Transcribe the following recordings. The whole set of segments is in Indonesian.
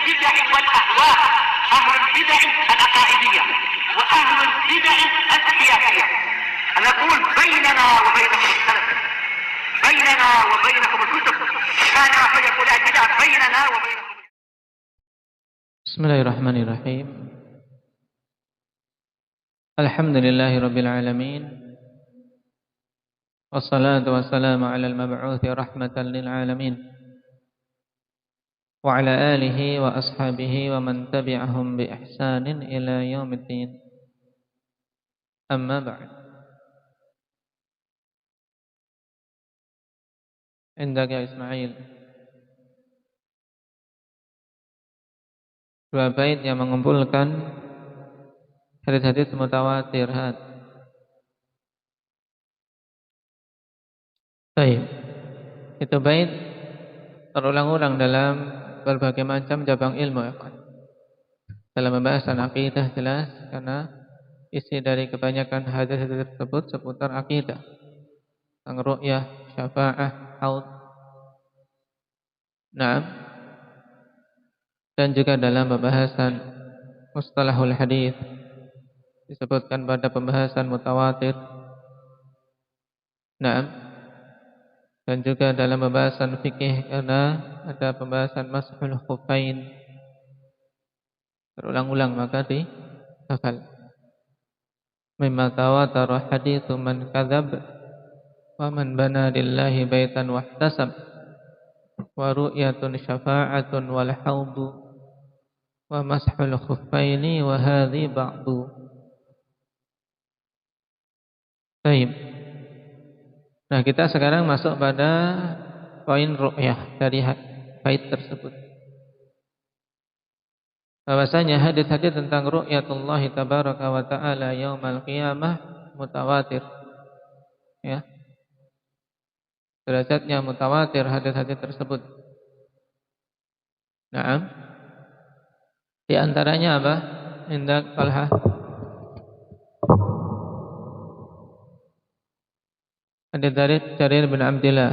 البدع والأهواء، أهل البدع العقائدية وأهل البدع السياسية. أنا أقول بيننا وبينكم السلف، بيننا وبينكم الكتب، كان فيقول البدع بيننا وبينكم. بسم الله الرحمن الرحيم. الحمد لله رب العالمين، والصلاة والسلام على المبعوث رحمة للعالمين وعلى آله وأصحابه ومن تبعهم بإحسان إلى يوم الدين. أما بعد. عندك يا إسماعيل dua bait yang mengumpulkan hadis-hadis mutawatir. Baik. Itu bait terulang-ulang dalam berbagai macam cabang ilmu, ya kan? Dalam pembahasan akidah jelas, karena isi dari kebanyakan hadis-hadis tersebut seputar akidah, tentang ru'yah, syafa'ah, haud. Naam. Dan juga dalam pembahasan mustalahul hadis disebutkan pada pembahasan mutawatir. Naam. Dan juga dalam pembahasan fikih, karena ada pembahasan mashul khuffain terulang-ulang, maka dihafal. Mimma tawatara haditsu man kadzab wa man bana lillahi baitan wahtasab wa ru'yatun syafa'atun wal haudu wa mashul khuffaini wa hadhi ba'du. Baik. Nah, kita sekarang masuk pada poin ru'yah dari bait tersebut. Bahwasanya hadis-hadis tentang ru'yatullah tabaraka wa ta'ala yaumal qiyamah mutawatir. Ya. Derajatnya mutawatir hadis-hadis tersebut. Naam. Di antaranya apa? Indak Talha. Hadis dari Jarir bin Abdillah.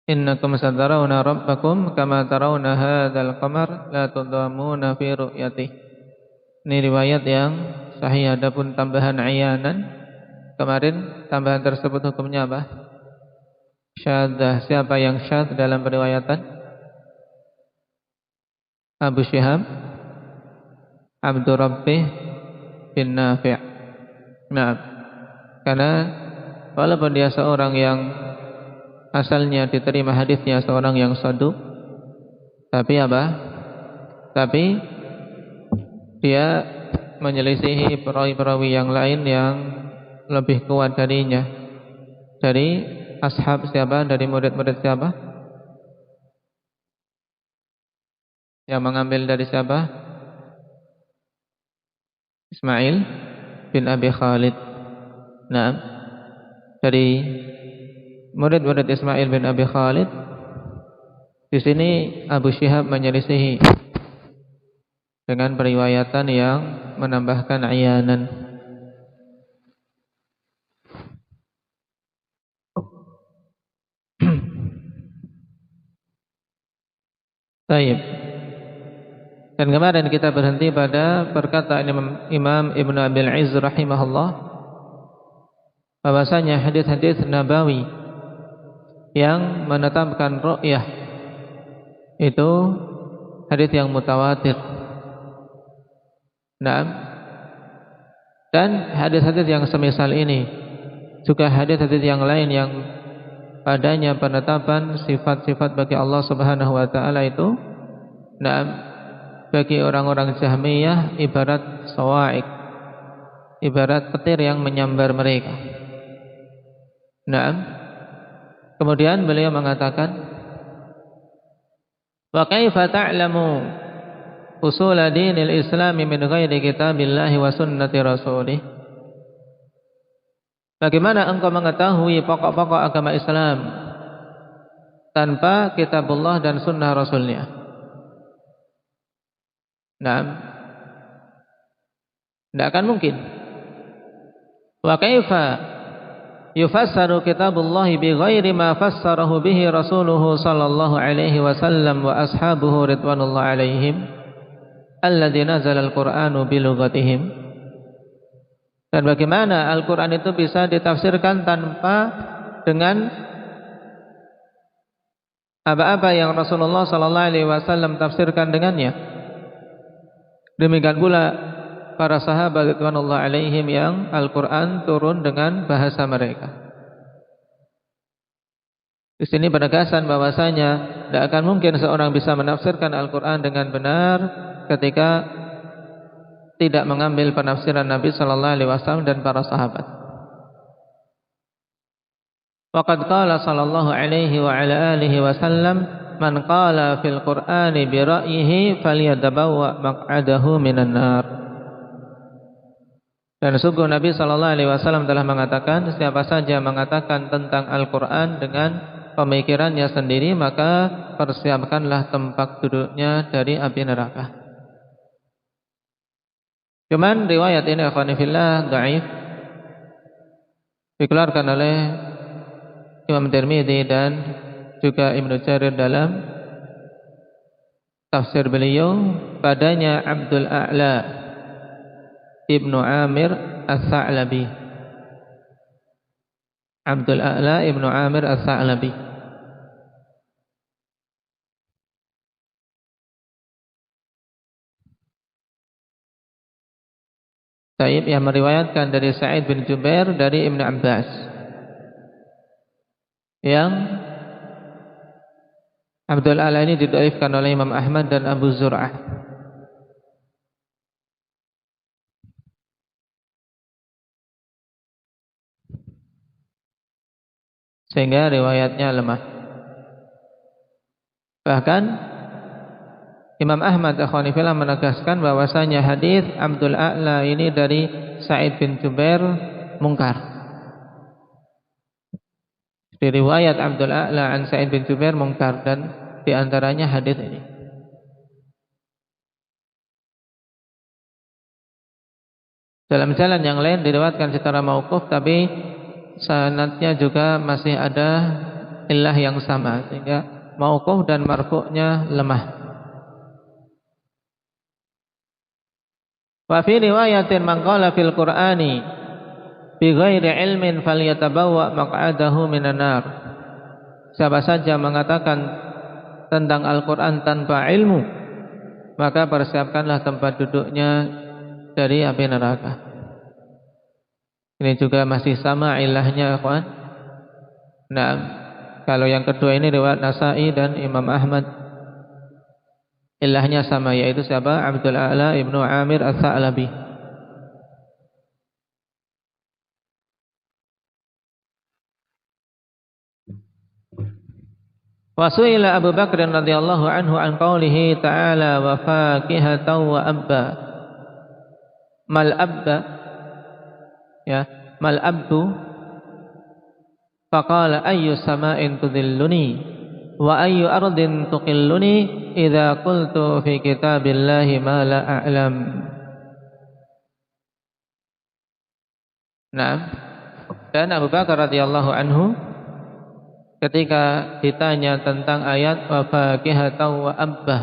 Innakum satarawna rabbakum kama tarawna hadzal qamar la tudamuna fi ru'yatih. Ini riwayat yang sahih. Adapun tambahan ayanan, kemarin tambahan tersebut hukumnya apa? Syadzah. Siapa yang syadz dalam periwayatan? Abu Syihab Abdur Rabbih bin Nafi'. Nah, karena walaupun dia seorang yang asalnya diterima hadisnya seorang yang saduq, tapi apa? Tapi dia menyelisihi perawi-perawi yang lain yang lebih kuat darinya. Dari ashab siapa? Dari murid-murid siapa? Yang mengambil dari siapa? Ismail bin Abi Khalid. Nah, dari murid-murid Ismail bin Abi Khalid, di sini Abu Syihab menyelisihi dengan periwayatan yang menambahkan ayanan. Baik. Dan kemarin kita berhenti pada perkataan Imam Ibnu Abil Izz rahimahullah, bahwasanya hadis-hadis nabawi yang menetapkan ru'yah itu hadis yang mutawatir. Nah, dan hadis-hadis yang semisal ini juga hadis-hadis yang lain yang padanya penetapan sifat-sifat bagi Allah Subhanahu wa taala itu, nah, bagi orang-orang Jahmiyah ibarat sawa'iq, ibarat petir yang menyambar mereka. Nah, kemudian beliau mengatakan, wa kaifa ta'lamu usul dinil Islam min ghairi kitabillahi wa sunnati rasulih. Bagaimana engkau mengetahui pokok-pokok agama Islam tanpa kitabullah dan sunnah rasulnya? Nah, tidak akan mungkin. Wa kaifa yufassaru kitabullah bi ghairi ma fassarahu bihi rasuluhu sallallahu alaihi wasallam wa ashabuhu ridwanullah alaihim alladzi nazala al-Qur'anu bi lughatihim. Dan bagaimana Al-Qur'an itu bisa ditafsirkan tanpa dengan apa-apa yang Rasulullah sallallahu alaihi wasallam tafsirkan dengannya. Demikian pula para sahabat radhiyallahu alaihim yang Al-Qur'an turun dengan bahasa mereka. Di sini penegasan bahwasanya tidak akan mungkin seorang bisa menafsirkan Al-Qur'an dengan benar ketika tidak mengambil penafsiran Nabi sallallahu alaihi wasallam dan para sahabat. Waqad qala sallallahu alaihi wa ala alihi wasallam man qala fil Qur'ani bi ra'yihi falyadabawwa maq'adahu minan nar. Dan sungguh Nabi sallallahu alaihi wasallam telah mengatakan, siapa saja mengatakan tentang Al-Qur'an dengan pemikirannya sendiri, maka persiapkanlah tempat duduknya dari api neraka. Cuman riwayat ini akhwani fillah dhaif, dikeluarkan oleh Imam Tirmidzi dan juga Ibnu Jarir dalam tafsir beliau. Padanya Abdul A'la Ibnu Amir As-Sa'labi. Abdul A'la Ibnu Amir As-Sa'labi. Taib yang meriwayatkan dari Sa'id bin Jubair dari Ibnu Abbas, yang Abdul A'la ini didhaifkan oleh Imam Ahmad dan Abu Zur'ah. Sehingga riwayatnya lemah. Bahkan Imam Ahmad akhwani fillah menegaskan bahwasanya hadis Abdul A'la ini dari Sa'id bin Jubair mungkar. Di riwayat Abdul A'la an Sa'id bin Jubair mungkar, dan di antaranya hadis ini. Dalam jalan yang lain diriwayatkan secara mauquf, tapi sanadnya juga masih ada illah yang sama, sehingga mauquf dan marfu'nya lemah. Wa fi riwayatin man qala fil Qur'ani bi ghairi ilmin falyatabawwa maq'adahu minan nar. Siapa saja mengatakan tentang Al-Qur'an tanpa ilmu, maka persiapkanlah tempat duduknya dari api neraka. Ini juga masih sama ilahnya, ikhwan. Nah, kalau yang kedua ini riwayat Nasa'i dan Imam Ahmad, ilahnya sama, yaitu siapa? Abdul A'la Ibnu Amir As-Sa'labi. Wa su'ila Abu Bakr radhiyallahu anhu an qaulihi ta'ala wa fakihatan wa abba. Mal abba, ya, mal abdu. Faqala ayyu sama'in tudhilluni wa ayyu ardin tuqilluni idza qultu fi kitabillahi ma la a'lam. Nah, dan Abu Bakar radhiyallahu anhu ketika ditanya tentang ayat wa fakihatan wa abba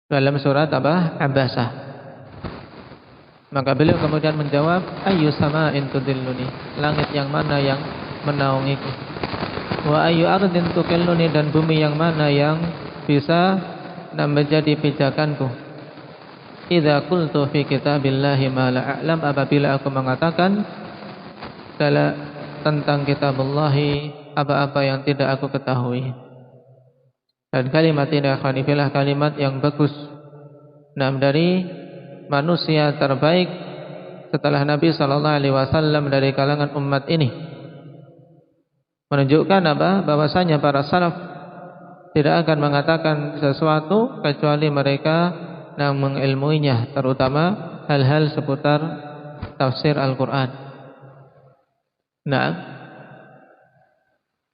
dalam surat apa? Abasa, maka beliau kemudian menjawab, ayyu sama'in tudilluni, langit yang mana yang menaungiku, wa ayyu ardin tuqilluni, dan bumi yang mana yang bisa menjadi pijakanku, idza qultu fi kitabillahi ma la a'lam, apabila aku mengatakan tentang kitabullahi apa-apa yang tidak aku ketahui. Dan kalimat ini akhwani fillah kalimat yang bagus. Nah, dari manusia terbaik setelah Nabi sallallahu alaihi wasallam dari kalangan umat ini, menunjukkan apa? Bahwasanya para salaf tidak akan mengatakan sesuatu kecuali mereka yang mengilmuinya, terutama hal-hal seputar tafsir Al-Qur'an. Nah,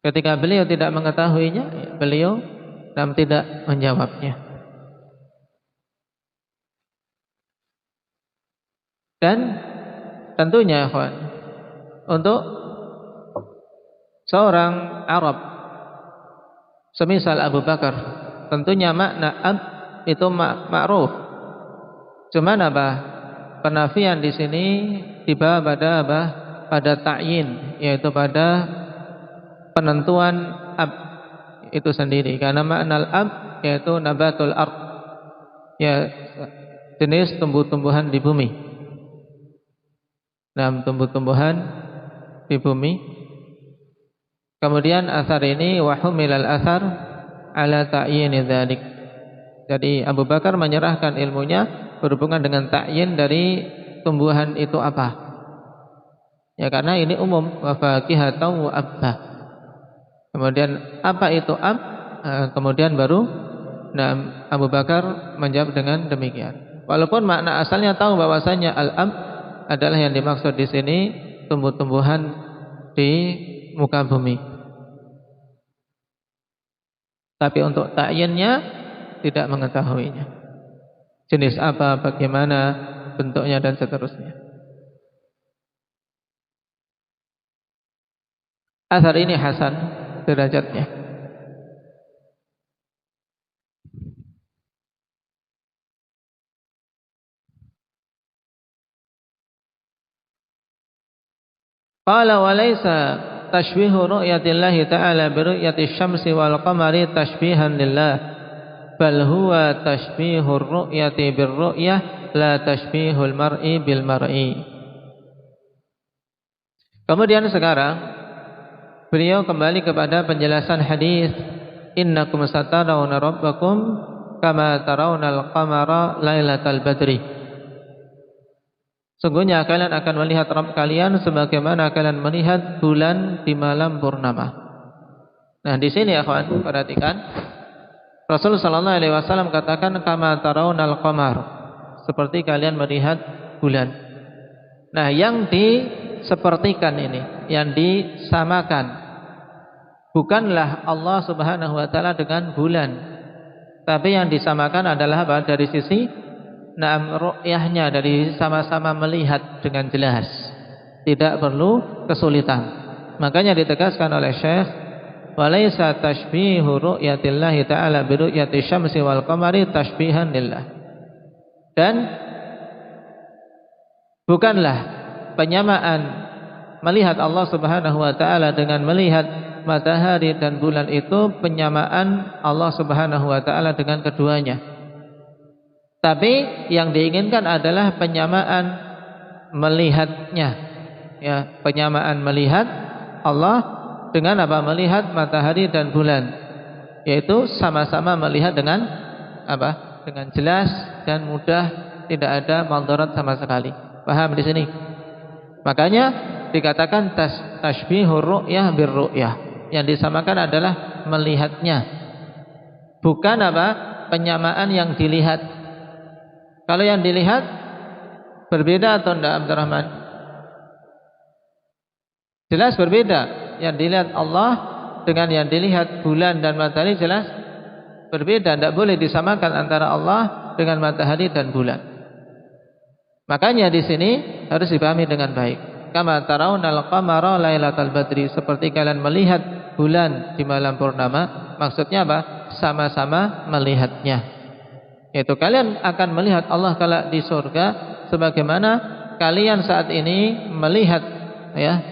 ketika beliau tidak mengetahuinya, beliau tidak menjawabnya. Dan tentunya ikhwan, untuk seorang Arab semisal Abu Bakar, tentunya makna ab itu ma'ruf. Cuman apa? Penafian di sini tiba pada apa? Pada ta'yin, yaitu pada penentuan ab itu sendiri. Karena makna ab yaitu nabatul ard, ya jenis tumbuh-tumbuhan di bumi. Nah, tumbuh-tumbuhan di bumi. Kemudian asar ini wa humilal asar ala ta'yin dzalik. Jadi Abu Bakar menyerahkan ilmunya berhubungan dengan ta'yin dari tumbuhan itu apa. Ya karena ini umum, wa faqihatau wa abba. Kemudian apa itu ab? Kemudian baru Abu Bakar menjawab dengan demikian. Walaupun makna asalnya tahu bahwasanya al-ab adalah yang dimaksud di sini tumbuh-tumbuhan di muka bumi. Tapi untuk ta'yinnya tidak mengetahuinya. Jenis apa, bagaimana bentuknya dan seterusnya. Athar ini hasan derajatnya. Qala wa laysa tashbihu ru'yatillahi ta'ala bi ru'yati syamsi wal qamari tashbihan lillah, bal huwa tashbihur ru'yati bir ru'yah la tashbihul mar'i bil mar'i. Kemudian sekarang beliau kembali kepada penjelasan hadis innakum satarawna rabbakum kama tarawnal qamara lailatal badri. Sungguhnya kalian akan melihat Rabb kalian sebagaimana kalian melihat bulan di malam purnama. Nah, di sini ya kawan, perhatikan. Rasulullah sallallahu alaihi wasallam katakan kama tarawnal qamar, seperti kalian melihat bulan. Nah, yang disepertikan ini, yang disamakan bukanlah Allah Subhanahu wa taala dengan bulan. Tapi yang disamakan adalah apa? Dari sisi ru'yahnya, dari sama-sama melihat dengan jelas. Tidak perlu kesulitan. Makanya ditegaskan oleh Syekh, walaysa tashbihu ru'yatillahi ta'ala bi ru'yati syamsi wal qamari tashbihan lillah. Dan bukanlah penyamaan melihat Allah Subhanahu wa taala dengan melihat matahari dan bulan itu penyamaan Allah Subhanahu wa taala dengan keduanya. Tapi yang diinginkan adalah penyamaan melihatnya, ya, penyamaan melihat Allah dengan apa? Melihat matahari dan bulan, yaitu sama-sama melihat dengan apa? Dengan jelas dan mudah, tidak ada madarat sama sekali. Paham di sini? Makanya dikatakan tashbihur ru'yah bir ru'yah. Yang disamakan adalah melihatnya, bukan apa? Penyamaan yang dilihat. Kalau yang dilihat berbeda atau tidak, Abdurrahman? Jelas berbeda. Yang dilihat Allah dengan yang dilihat bulan dan matahari jelas berbeda. Tidak boleh disamakan antara Allah dengan matahari dan bulan. Makanya di sini harus dipahami dengan baik. Kama tarawnal qamara lailatal badri, seperti kalian melihat bulan di malam purnama. Maksudnya apa? Sama-sama melihatnya. Yaitu kalian akan melihat Allah kala di surga sebagaimana kalian saat ini melihat, ya,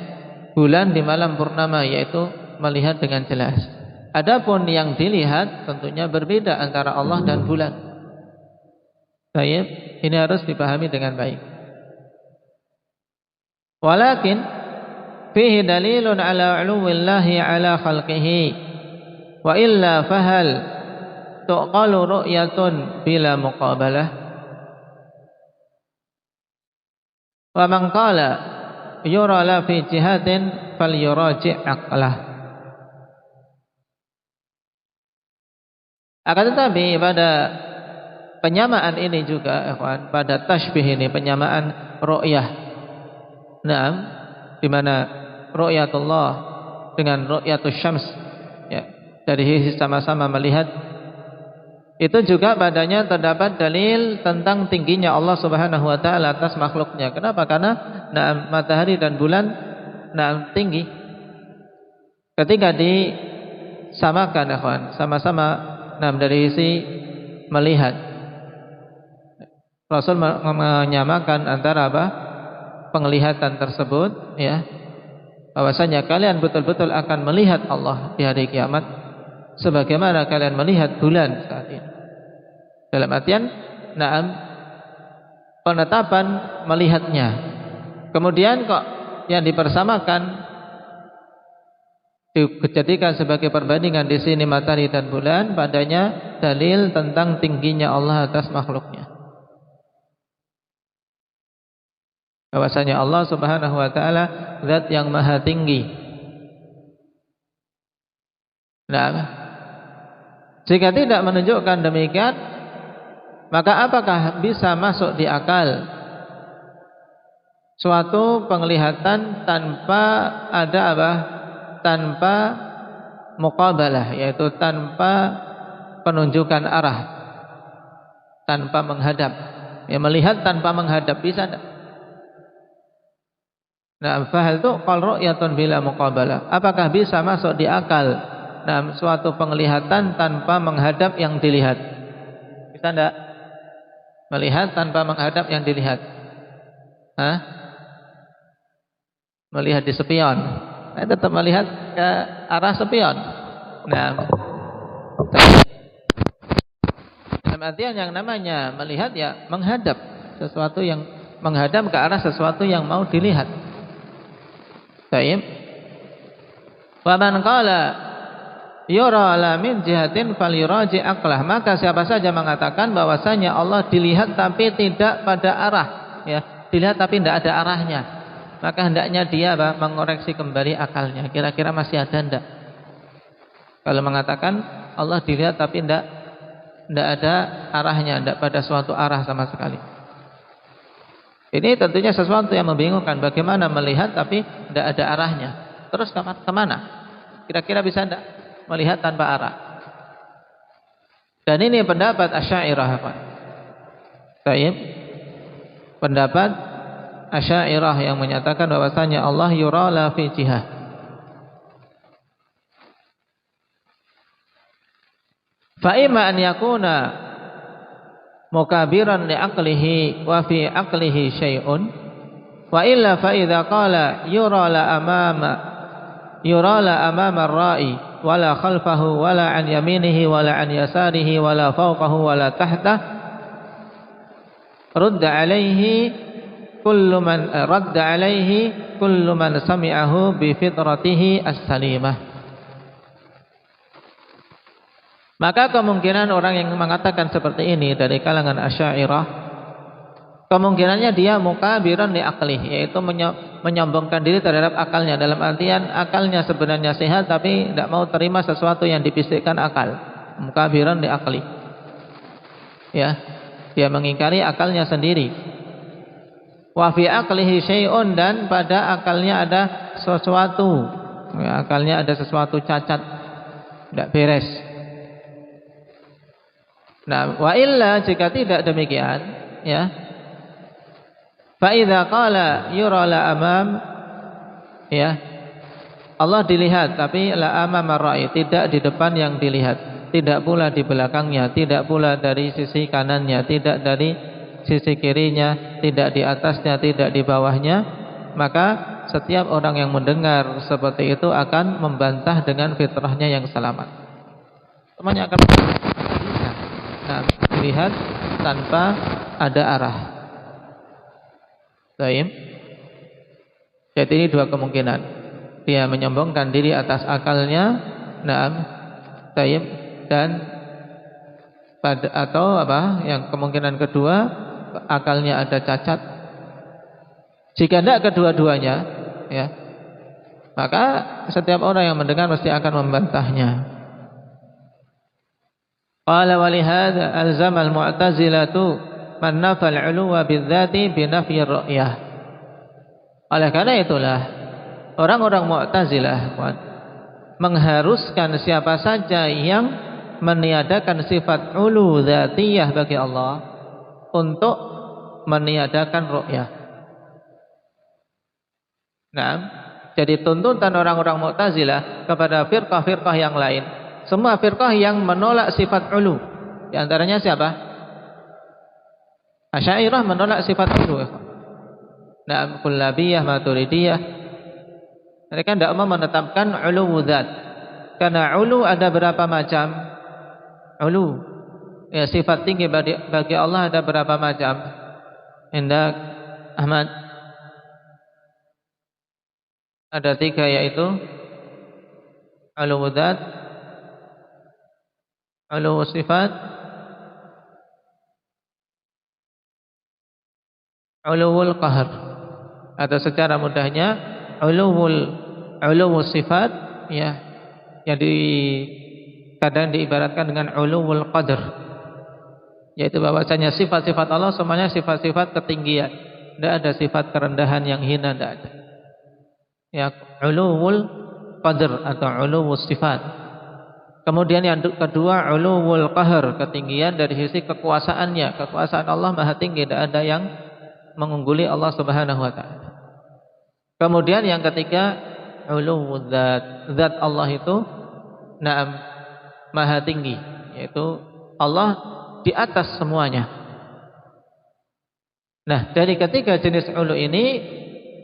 bulan di malam purnama, yaitu melihat dengan jelas. Adapun yang dilihat tentunya berbeda antara Allah dan bulan. Baik, ini harus dipahami dengan baik. Walakin fihi dalilun ala 'uluwillahi ala khalqihi wa illa fahal tuqalu ru'yatun bila muqabalah. Wa man qala yura la fi jihatin falyuraji' aqlah. Akan tetapi pada penyamaan ini juga, ikhwan, pada tashbih ini, penyamaan ru'yah. Naam, di mana ru'yatullah dengan ru'yatus syams, ya, dari sisi sama-sama melihat Itu juga padanya terdapat dalil tentang tingginya Allah Subhanahu wa taala atas makhluknya. Kenapa? Karena matahari dan bulan tinggi. Ketika disamakan ikhwan, sama-sama dari sisi melihat. Rasul menyamakan antara apa? Penglihatan tersebut, ya. Bahwasanya kalian betul-betul akan melihat Allah di hari kiamat sebagaimana kalian melihat bulan saat ini. Dalam artian penetapan melihatnya. Kemudian kok yang dipersamakan dijadikan sebagai perbandingan di sini matahari dan bulan, padanya dalil tentang tingginya Allah atas makhluknya. Bahwasanya Allah Subhanahu wa taala zat yang maha tinggi. Jika tidak menunjukkan demikian, maka apakah bisa masuk di akal suatu penglihatan tanpa ada apa? Tanpa muqabalah, yaitu tanpa penunjukan arah, tanpa menghadap. Ya, melihat tanpa menghadap bisa tidak? Fahal tu qal ru'yatun bila muqabalah. Apakah bisa masuk di akal suatu penglihatan tanpa menghadap yang dilihat? Bisa tidak? Melihat tanpa menghadap yang dilihat. Melihat di spion. Tetap melihat ke arah spion. Dalam artian yang namanya melihat ya menghadap sesuatu yang menghadap ke arah sesuatu yang mau dilihat. Baik. Wa man qala yura la min jihatin falyuraji aqlah, maka siapa saja mengatakan bahwasanya Allah dilihat tapi tidak pada arah, ya, dilihat tapi tidak ada arahnya, maka hendaknya dia mengoreksi kembali akalnya. Kira-kira masih ada enggak? Kalau mengatakan Allah dilihat tapi tidak ada arahnya, tidak pada suatu arah sama sekali. Ini tentunya sesuatu yang membingungkan. Bagaimana melihat tapi tidak ada arahnya? Terus kemana? Kira-kira bisa enggak melihat tanpa arah? Dan ini pendapat Asy'ariyah, Pak. Baik. Pendapat Asy'ariyah yang menyatakan bahwasanya Allah yura la fi jihah. Fa imma an yakuna mukabiran li aqlihi wa fi aqlihi syai'un wa illa fa idza qala yura la amama ar-ra'i wala khalfahu wala an yaminihi wala an yasarihi wala fawqahu wala tahta radda alaihi kullu man sami'ahu bi fitratihi as-salimah. Maka kemungkinan orang yang mengatakan seperti ini dari kalangan Asy'ariyah, kemungkinannya dia mukabiran li aqlih, yaitu menyombongkan diri terhadap akalnya. Dalam artian akalnya sebenarnya sehat tapi tidak mau terima sesuatu yang dibisikkan akal. Mukabiran li aqlih. Ya, dia mengingkari akalnya sendiri. Wa fi aqlihi syai'un, dan pada akalnya ada sesuatu. Ya, akalnya ada sesuatu cacat, tidak beres. Wa illa, jika tidak demikian, ya, fa idza qala yura la amam, ya, Allah dilihat tapi la amam ar-ra'i, tidak di depan yang dilihat, tidak pula di belakangnya, tidak pula dari sisi kanannya, tidak dari sisi kirinya, tidak di atasnya, tidak di bawahnya, maka setiap orang yang mendengar seperti itu akan membantah dengan fitrahnya yang selamat. Semuanya akan dilihat tanpa ada arah. Baik. Jadi ini dua kemungkinan. Dia menyombongkan diri atas akalnya, baik, dan atau apa? Yang kemungkinan kedua, akalnya ada cacat. Jika tidak kedua-duanya, ya, maka setiap orang yang mendengar mesti akan membantahnya. Qala wa li hadza alzama al-mu'tazilatu man nafa al-'uluwa bidzati bi nafyi ar-ru'yah. Oleh karena itulah orang-orang Mu'tazilah mengharuskan siapa saja yang meniadakan sifat ulu dzatiyah bagi Allah untuk meniadakan ru'yah. Nah, jadi tuntutan orang-orang Mu'tazilah kepada firqah-firqah yang lain, semua firqah yang menolak sifat ulu. Di antaranya siapa? Asy'ariyah menolak sifat ulu. Nah, Kullabiyah, Maturidiyah, mereka tidak mau menetapkan ulu dzat. Karena ulu ada berapa macam? Ulu, ya, sifat tinggi bagi Allah ada berapa macam? Indah Ahmad, ada 3, yaitu ulu dzat, ulu sifat, uluwul qahr. Atau secara mudahnya uluwul sifat, ya, yang kadang diibaratkan dengan uluwul qadr, yaitu bahwasanya sifat-sifat Allah semuanya sifat-sifat ketinggian, tidak ada sifat kerendahan yang hina, tidak ada. Ya, uluwul qadr atau uluwul sifat. Kemudian yang kedua uluwul qahr, ketinggian dari sisi kekuasaannya. Kekuasaan Allah maha tinggi, tidak ada yang mengungguli Allah Subhanahu wa taala. Kemudian yang ketiga uluwul dzat. Zat Allah itu na'am maha tinggi, yaitu Allah di atas semuanya. Nah, dari ketiga jenis ulu ini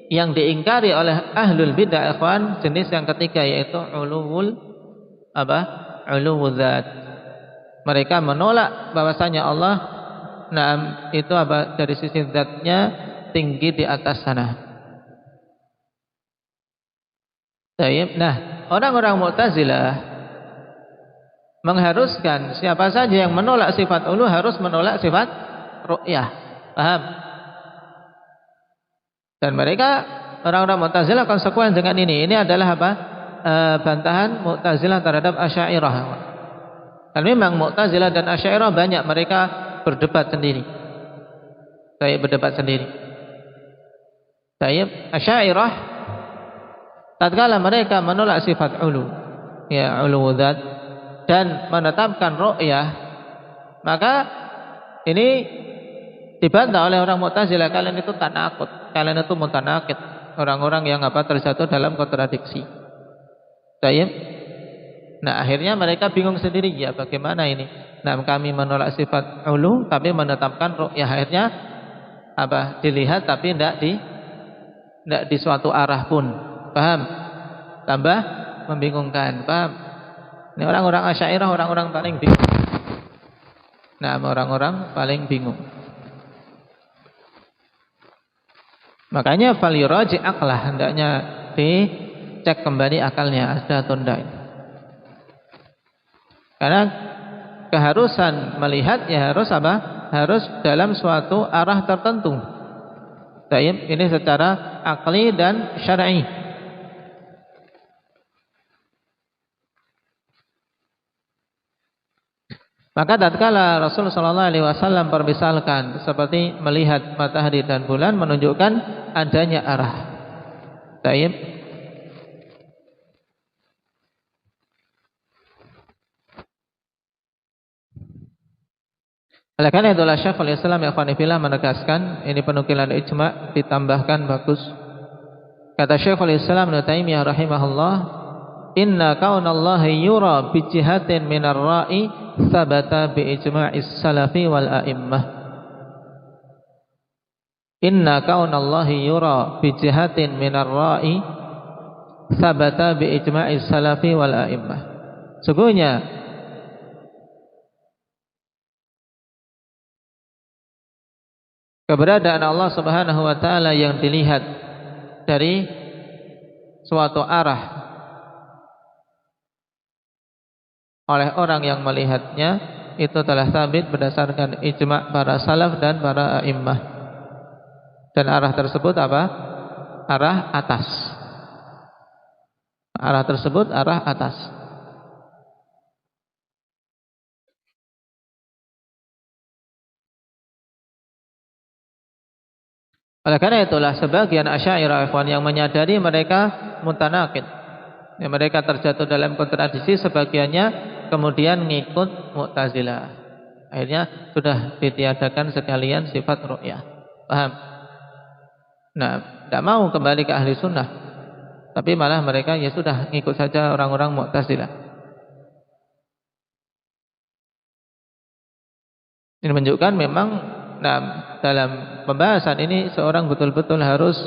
yang diingkari oleh ahlul bidah ikhwan, jenis yang ketiga yaitu uluwul uluwul dzat. Mereka menolak bahwasanya Allah na'am itu dari sisi zatnya tinggi di atas sana. Baik. Nah, orang-orang Mu'tazilah mengharuskan siapa saja yang menolak sifat ulu harus menolak sifat ru'yah. Paham? Dan mereka orang-orang Mu'tazilah konsekuen dengan ini. Ini adalah bantahan Mu'tazilah terhadap Asy'ariyah. Dan memang Mu'tazilah dan Asy'ariyah banyak mereka berdebat sendiri. Berdebat sendiri. Asy'ariyah tatkala mereka menolak sifat ulu, ya, ulu dzat, dan menetapkan ru'yah, maka ini dibantah oleh orang Mu'tazilah, kalian itu tanakut, kalian itu mutanakid, orang-orang yang terjatuh dalam kontradiksi. Baik. Nah, akhirnya mereka bingung sendiri, ya bagaimana ini? Nah, kami menolak sifat ulu tapi menetapkan ru'yah. Akhirnya dilihat tapi tidak di suatu arah pun. Paham? Tambah membingungkan. Paham? Ini orang-orang Asy'ariyah orang-orang paling bingung. Nah, orang-orang paling bingung. Makanya falyuraji aqlah, hendaknya dicek kembali akalnya ada atau tidak. Karena keharusan melihat ya harus harus dalam suatu arah tertentu. Ini secara akli dan syar'i. Maka tatkala Rasulullah SAW permisalkan seperti melihat matahari dan bulan menunjukkan adanya arah. Baik. Oleh karena itulah Syekhul Islam Ikhwani fillah menegaskan, ini penukilan ijma' ditambahkan bagus. Kata Syekhul Islam Ibnu Taimiyah rahimahullah, inna kaunallahi yura bi jihatin minar ra'i sabata bi ijma'is salafi wal a'immah. Inna kaunallahi yura bi jihatin minar ra'i sabata bi ijma'is salafi wal a'immah. Sungguhnya keberadaan Allah Subhanahu wa taala yang dilihat dari suatu arah oleh orang yang melihatnya itu telah sabit berdasarkan ijma' para salaf dan para a'immah. Dan arah tersebut arah atas. Arah tersebut arah atas. Oleh karena itulah sebagian Asy'ariyah ikhwan yang menyadari mereka mutanaqid, mereka terjatuh dalam kontradiksi, sebagiannya kemudian ngikut Mu'tazilah. Akhirnya sudah ditiadakan sekalian sifat ru'yah. Paham? Nah, tidak mau kembali ke ahli sunnah, tapi malah mereka ya sudah ngikut saja orang-orang Mu'tazilah. Ini menunjukkan memang dalam pembahasan ini seorang betul-betul harus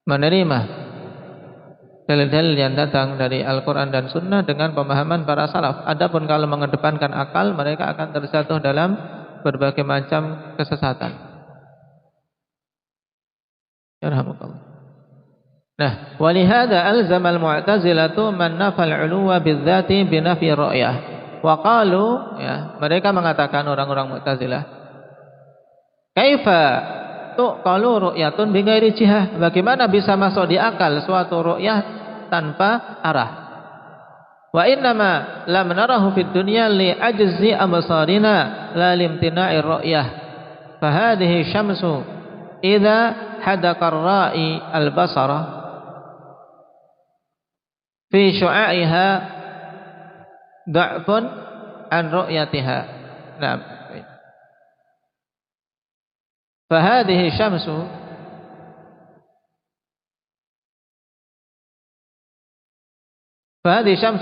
menerima dalil-dalil yang datang dari Al-Quran dan Sunnah dengan pemahaman para salaf. Adapun kalau mengedepankan akal, mereka akan terjatuh dalam berbagai macam kesesatan. Yarhamukallah. Nah, walihada alzama al-mu'tazilatu man nafal 'uluwa bidzati binafi ru'yah. Wa qalu, ya, mereka mengatakan orang-orang Mu'tazilah, kaifa tuqalu ru'yatun bighairi jihah? Bagaimana bisa masuk di akal suatu ru'yah tanpa arah? Wa innama lam narahu fid dunya li ajzi absarina la limtina'i ru'yah. Fa hadhihi syamsu idza hadaka ar-ra'i al-basara fi syu'a'iha da'fun an ru'yatiha. Naam. Fahadhihi syamsu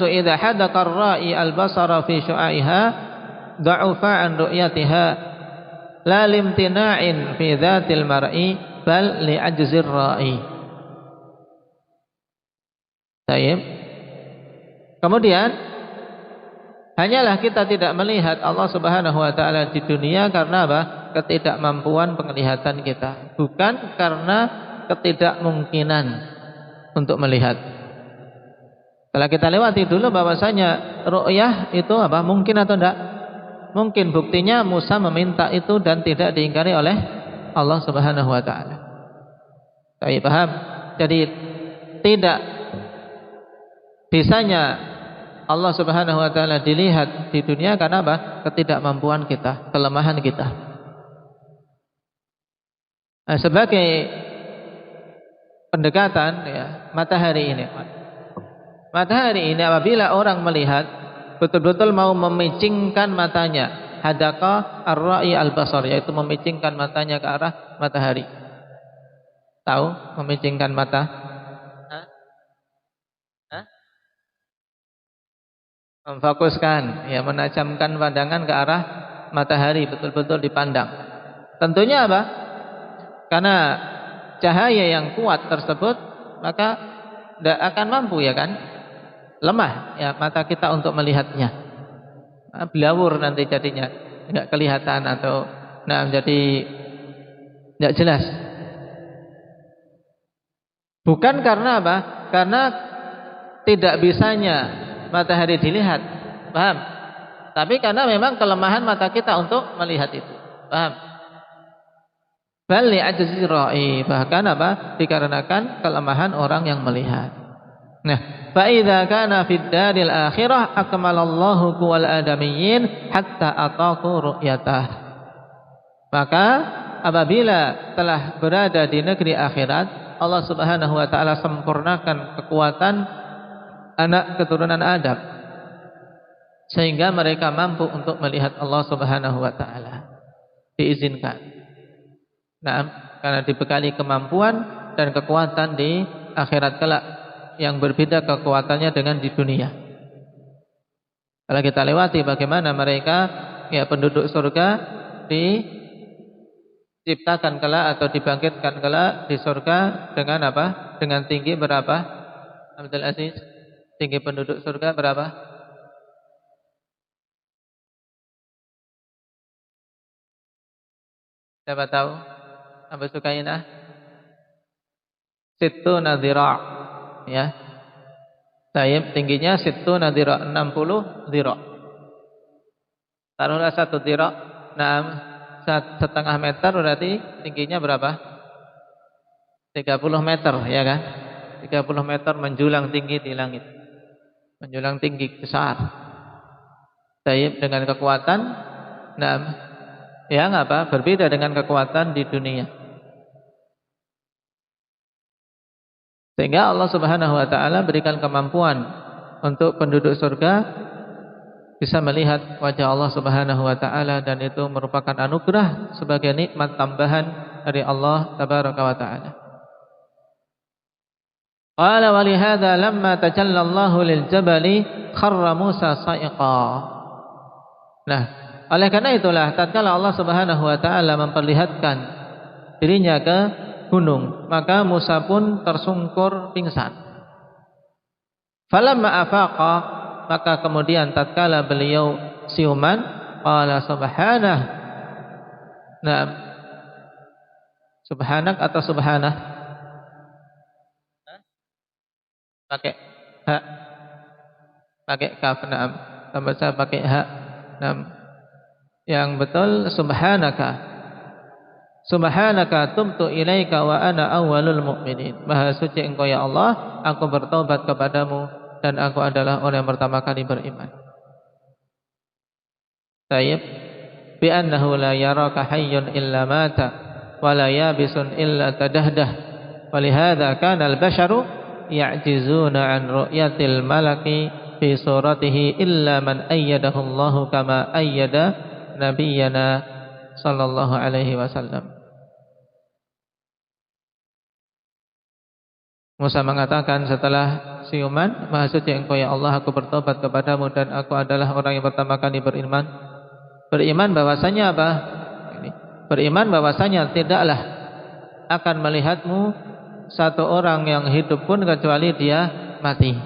idza hadaka ar-ra'i al-basara fi syu'a'iha da'ufa an ru'yatiha la limtina'in fi dhatil mar'i bal li ajzir ra'i. Baik. Kemudian hanyalah kita tidak melihat Allah Subhanahu wa taala di dunia karena apa? Ketidakmampuan penglihatan kita, bukan karena ketidakmungkinan untuk melihat. Kalau kita lewati dulu bahwasanya ru'yah itu apa? Mungkin atau tidak? Mungkin. Buktinya Musa meminta itu dan tidak diingkari oleh Allah Subhanahu wa taala. Baik, paham? Jadi tidak bisanya Allah Subhanahu wa taala dilihat di dunia karena apa? Ketidakmampuan kita, kelemahan kita. Nah, sebagai pendekatan ya, matahari ini apabila orang melihat betul-betul mau memicingkan matanya, hadaka ar-ra'i al-basar, yaitu memicingkan matanya ke arah matahari. Tahu memicingkan mata? Memfokuskan, ya, menajamkan pandangan ke arah matahari, betul-betul dipandang. Tentunya apa? Karena cahaya yang kuat tersebut, maka tidak akan mampu, ya kan? Lemah ya mata kita untuk melihatnya. Blawur nanti jadinya, enggak kelihatan atau jadi enggak jelas. Bukan karena apa? Karena tidak bisanya matahari dilihat, paham? Tapi karena memang kelemahan mata kita untuk melihat itu, paham? Bal li ajzi ra'i, bahkan apa? Dikarenakan kelemahan orang yang melihat. Nah, fa idza kana fid daril akhirah akmalallahu kuwal adamiyyin hatta ataqu ru'yatah. Maka apabila telah berada di negeri akhirat, Allah Subhanahu wa taala sempurnakan kekuatan anak keturunan Adam sehingga mereka mampu untuk melihat Allah Subhanahu wa taala. Diizinkan. Nah, karena dibekali kemampuan dan kekuatan di akhirat kelak yang berbeda kekuatannya dengan di dunia. Kalau kita lewati bagaimana mereka ya penduduk surga diciptakan kelak atau dibangkitkan kelak di surga dengan apa? Dengan tinggi berapa? Abdul Aziz, tinggi penduduk surga berapa? Siapa tahu? Abu Sukainah? Sittuna dhira', ya. Tayyib, tingginya sittuna dhira', 60 dhira'. Taruhlah 1 dhira', 1,5 meter, berarti tingginya berapa? 30 meter, ya kan? 30 meter menjulang tinggi di langit. Menjulang tinggi besar. Tayyib, dengan kekuatan yang apa? Berbeda dengan kekuatan di dunia. Sehingga Allah Subhanahu wa taala berikan kemampuan untuk penduduk surga bisa melihat wajah Allah Subhanahu wa taala, dan itu merupakan anugerah sebagai nikmat tambahan dari Allah tabaraka wa taala. Qala wa li hadza lamma tajalla Allahu lil jabali kharra Musa sa'iqa. Nah, oleh karena itulah tatkala Allah Subhanahu wa taala memperlihatkan dirinya ke gunung, maka Musa pun tersungkur pingsan. Falamma afaqa, maka kemudian tatkala beliau siuman, qala subhanah. Nah, subhanak atau subhanah? Pakai ha, pakai kaf. Naam, saya pakai ha. Naam, yang betul subhanaka. Subhanaka tubtu ilaika wa ana awwalul mu'minin. Maha suci Engkau ya Allah, aku bertobat kepadamu dan aku adalah orang yang pertama kali beriman. Tayyib, bi annahu la yaraka hayyun illa mata wa la yabisun illa tadahdah. Walihadza kana al-basharu ya'jizuna an ru'yatil malaki fi suratihi illa man ayyadahu Allah kama ayyada nabiyyana sallallahu alaihi wasallam. Musa mengatakan setelah siuman, Maha suci Engkau ya Allah, aku bertobat kepadamu dan aku adalah orang yang pertama kali beriman. Beriman bahwasanya apa? Beriman bahwasanya tidaklah akan melihatmu satu orang yang hidup pun kecuali dia mati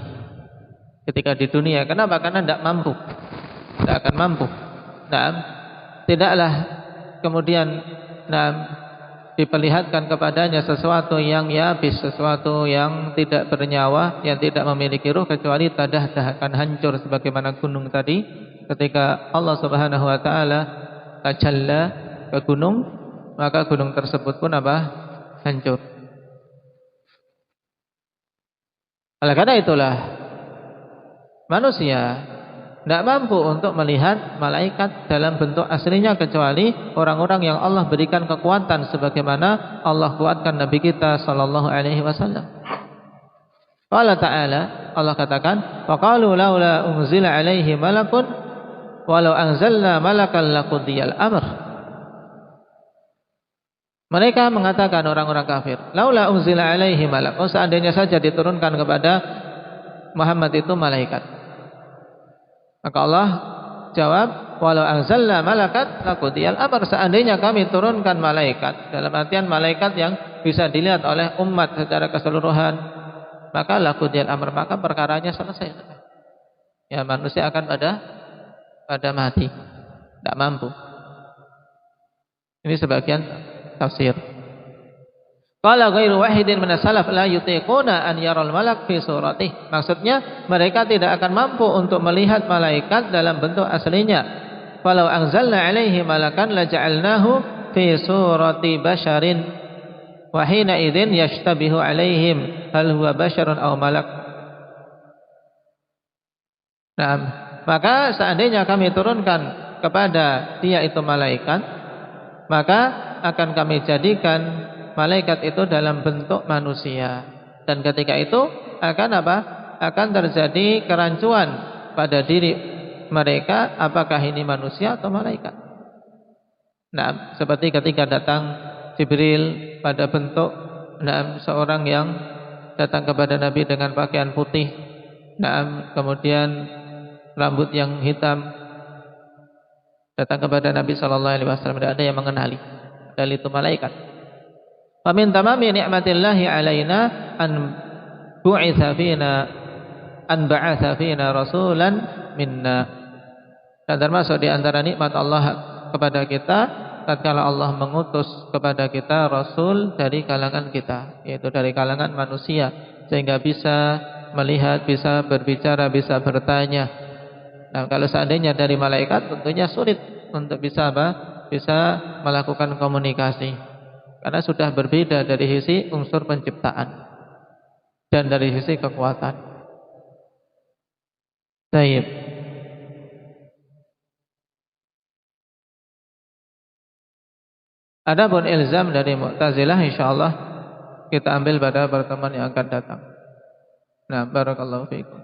ketika di dunia. Kenapa? Karena tidak mampu. Tidak akan mampu. Nah, tidaklah kemudian diperlihatkan kepadanya sesuatu yang yabis, sesuatu yang tidak bernyawa, yang tidak memiliki ruh, kecuali tadah akan hancur sebagaimana gunung tadi ketika Allah Subhanahu wa taala tajalla ke gunung, maka gunung tersebut pun apa? Hancur. Oleh karena itulah manusia tidak mampu untuk melihat malaikat dalam bentuk aslinya kecuali orang-orang yang Allah berikan kekuatan sebagaimana Allah kuatkan Nabi kita sallallahu alaihi wasallam. Allah Ta'ala, Allah katakan, wa qalu laula unzila alaihi malakun walau anzalna malakan laqudiyal amr. Mereka mengatakan, orang-orang kafir, laula unzila alaihi malak, oh seandainya saja diturunkan kepada Muhammad itu malaikat. Maka Allah jawab, walau anzalna malakat laqudiyal amr, seandainya kami turunkan malaikat, dalam artian malaikat yang bisa dilihat oleh umat secara keseluruhan, maka laqudiyal amr, maka perkaranya selesai. Ya, manusia akan pada mati, tidak mampu. Ini sebagian tafsir. Qala ghairu wahidin minas salaf la yutiquna an yaral malak fi suratih. Maksudnya mereka tidak akan mampu untuk melihat malaikat dalam bentuk aslinya. Walau anzalna alaihi malakan la ja'alnahu fi surati basharin wa hina idzin yashtabihu alaihim hal huwa basharun aw malak. Nah, maka seandainya kami turunkan kepada dia itu malaikat, maka akan kami jadikan malaikat itu dalam bentuk manusia, dan ketika itu akan apa? Akan terjadi kerancuan pada diri mereka, apakah ini manusia atau malaikat. Nah, seperti ketika datang Jibril pada bentuk seorang yang datang kepada Nabi dengan pakaian putih, kemudian rambut yang hitam, datang kepada Nabi sallallahu alaihi wasallam, tidak ada yang mengenali, dan itu malaikat. Wa min tamami ni'matillahi alaina an ba'atha fina rasulan minna. Dan termasuk di antara nikmat Allah kepada kita tatkala Allah mengutus kepada kita rasul dari kalangan kita, yaitu dari kalangan manusia, sehingga bisa melihat, bisa berbicara, bisa bertanya. Nah, kalau seandainya dari malaikat tentunya sulit untuk bisa apa? Bisa melakukan komunikasi. Karena sudah berbeda dari sisi unsur penciptaan dan dari sisi kekuatan. Baik. Adapun ilzam dari Mu'tazilah insyaallah kita ambil pada pertemuan yang akan datang. Nah, barakallahu fiikum.